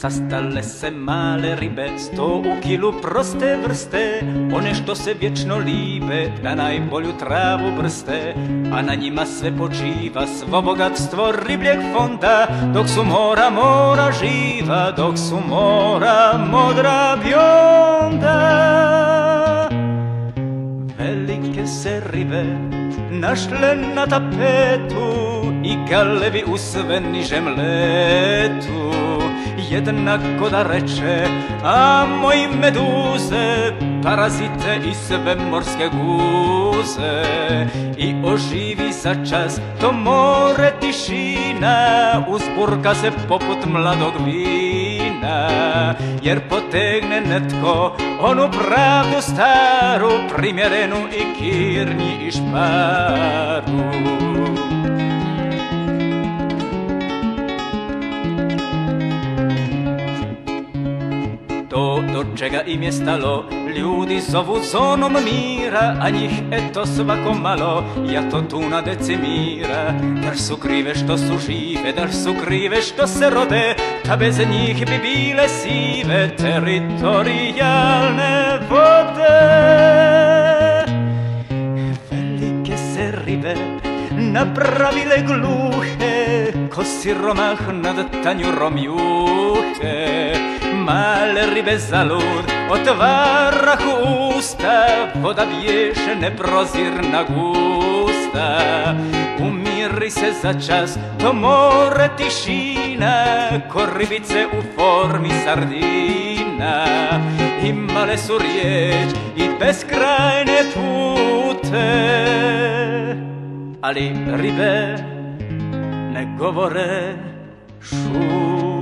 Sastale se male ribe, 100 u kilu proste vrste, one što se vječno libe, na najbolju travu brste, a na njima sve počiva, svo bogatstvo ribljeg fonda, dok su mora živa, dok su mora modra bionda. Velike se ribe našle na tapetu i galebi u sve nižem letu. Jednako da reče, a moji meduze, parazite i sve morske guze. I oživi za čas to more tišina, uzburka se poput mladog vina. Jer potegne netko onu pravdu staru, primjerenu i kirnji i šparu. To do čega im je stalo, ljudi zovu zonom mira, a njih eto svako malo, jato tuna decimira. Dar su krive što su žive, dar su krive što se rode, ta bez njih bi bile sive teritorijalne vode. Velike se ribe napravile gluhe, ko siromah nad tanjurom juhe. Male ribe zalud otvarahu usta, voda bješe neprozirna gusta. Umiri se za čas to more tišina, ko ribice u formi sardina. Imale su riječ i beskrajne pute, ali ribe ne govore, šute.